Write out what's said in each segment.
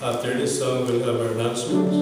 After this song, we'll have our announcements.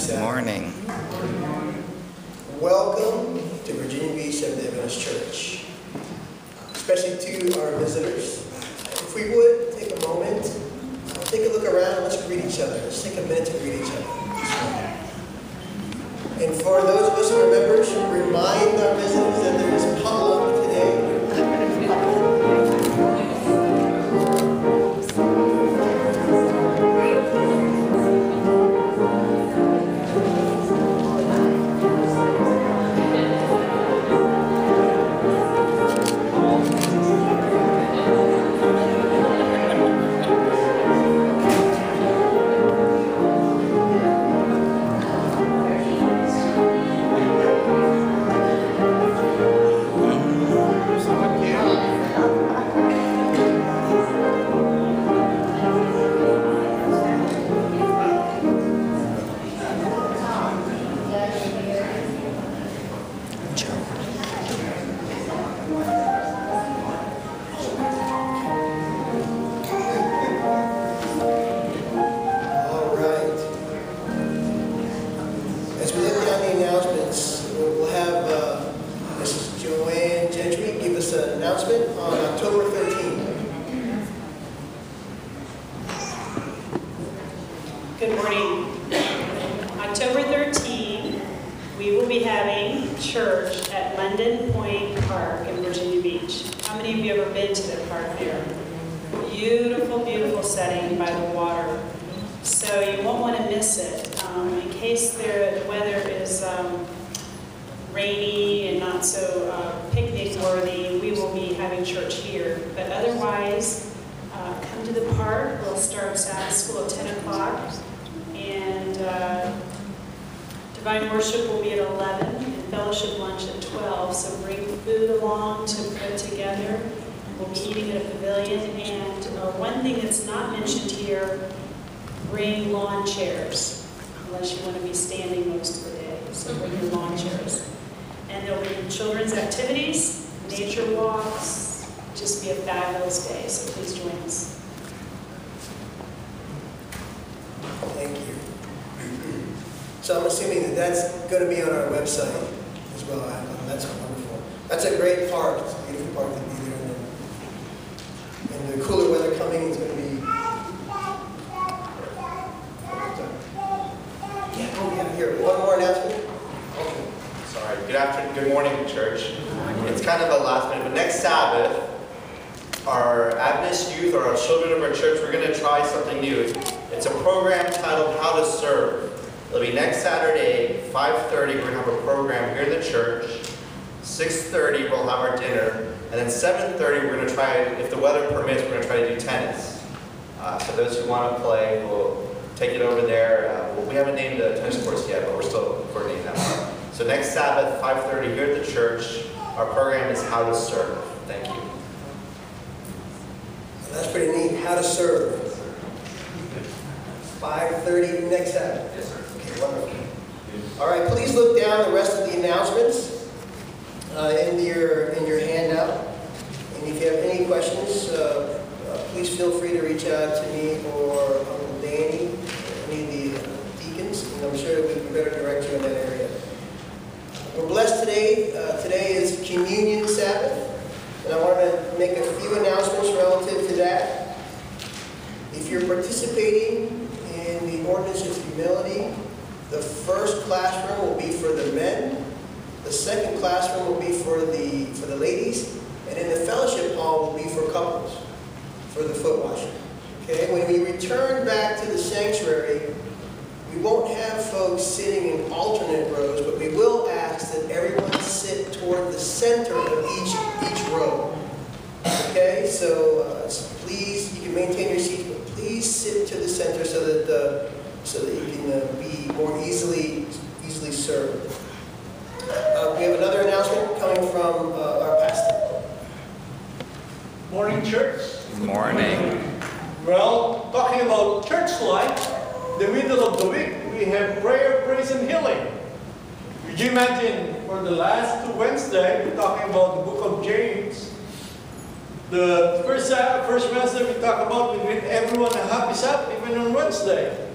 Good morning. Welcome to Virginia Beach of the Adventist Church, especially to our visitors. If we would take a moment, take a look around, let's greet each other. Let's take a minute to greet each other. And for those of us who are members, remind our visitors that there is potluck today. Good morning. October 13, we will be having church at London Point Park in Virginia Beach. How many of you have ever been to the park there? Beautiful, beautiful setting by the water. So you won't want to miss it. In case the weather is rainy and not so picnic worthy, we will be having church here. But otherwise, come to the park. We'll start Sabbath school at 10 o'clock. And Divine worship will be at 11 and fellowship lunch at 12. So bring food along to put together. We'll be eating at a pavilion. And one thing that's not mentioned here, bring lawn chairs, unless you want to be standing most of the day. So bring your lawn chairs. And there'll be children's activities, nature walks. Just be a fabulous day. So please join us. Thank you. So I'm assuming that that's going to be on our website as well. That's wonderful. That's a great park. It's a beautiful park to be there. And the cooler weather coming is going to be... Yeah, here. One more announcement. Okay. Sorry. Good morning, church. It's kind of a last minute, but next Sabbath, our Adventist youth or our children of our church, we're going to try something new. It's a program titled How to Serve. It'll be next Saturday, 5:30. We're going to have a program here in the church. 6:30, we'll have our dinner. And then 7:30, we're going to try, if the weather permits, we're going to try to do tennis. So those who want to play, we'll take it over there. We haven't named the tennis courts yet, but we're still coordinating that. So next Sabbath, 5:30 here at the church. Our program is How to Serve. Thank you. That's pretty neat. How to serve. 5:30 next Sabbath. Yes, sir. Okay, wonderful. All right, please look down the rest of the announcements in your handout. And if you have any questions, please feel free to reach out to me or Uncle Danny, any of the deacons, and I'm sure that we can better direct you in that area. We're blessed today. Today is Communion Sabbath, and I want to make a few announcements relative to that. If you're participating in the ordinance of humility, the first classroom will be for the men, the second classroom will be for the ladies, and in the fellowship hall will be for couples, for the foot washing. Okay, when we return back to the sanctuary, we won't have folks sitting in alternate rows, but we will ask that everyone sit toward the center of each row. Okay, so please, you can maintain your seats, but please sit to the center so that you can be more easily served. We have another announcement coming from our pastor. Morning, church. Morning. Well, talking about church life, the middle of the week, we have prayer, praise, and healing. Could you imagine for the last two Wednesdays, we're talking about the book of James. The first Wednesday we talk about we greet everyone a happy Sabbath, even on Wednesday.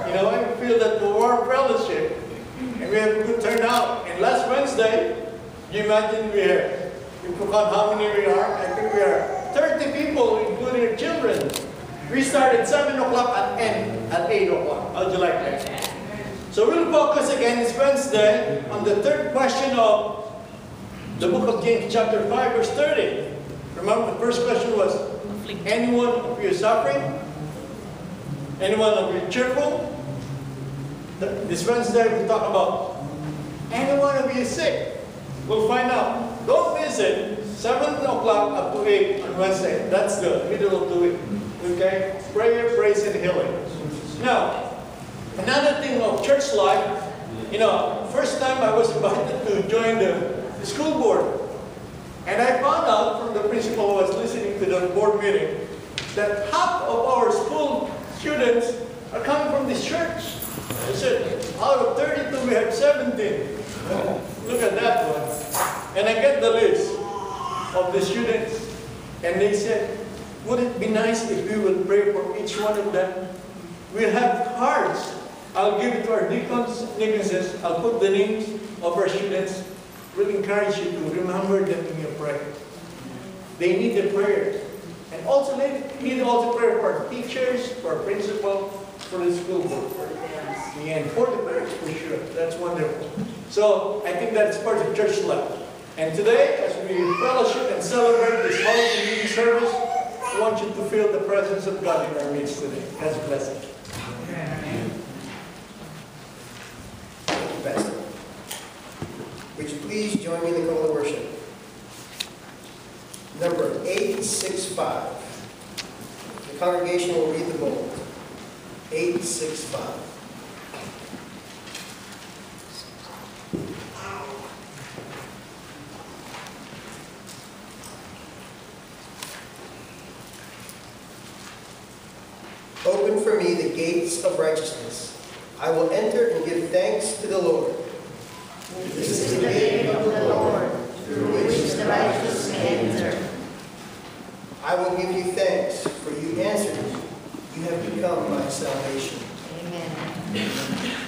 You know, I feel that the warm fellowship, and we have a good turnout. And last Wednesday, you imagine we forgot how many we are. I think we are 30 people, including our children. We start at 7 o'clock and end at 8 o'clock. How'd you like that? So we'll focus again this Wednesday on the third question of the book of James, chapter 5, verse 30. Remember, the first question was, anyone of you suffering? Anyone of you cheerful? This Wednesday we'll talk about, anyone of you sick? We'll find out. Don't miss it. 7 o'clock up to 8 on Wednesday. That's the middle of the week. Okay? Prayer, praise, and healing. Now, another thing of church life, you know, first time I was invited to join the school board. And I found out from the principal who was listening to the board meeting that half of our school students are coming from this church. I said, out of 32, we have 17. Look at that one. And I get the list of the students. And they said, would it be nice if we would pray for each one of them? We'll have cards. I'll give it to our deaconesses. I'll put the names of our students. We'll encourage you to remember them in your prayer. They need the prayer. And also they need also prayer for our teachers, for our principal, for the school board. And for the parents, for sure. That's wonderful. So I think that's part of church life. And today, as we fellowship and celebrate this holy communion service, I want you to feel the presence of God in our midst today. God's blessing. Thank you, Pastor. Would you please join me in the call to worship? Number 865. The congregation will read the bowl. 865. Open for me the gates of righteousness. I will enter and give thanks to the Lord. This is the gate of the Lord, through which the righteous may enter. I will give you thanks, for you answered me. You have become my salvation. Amen.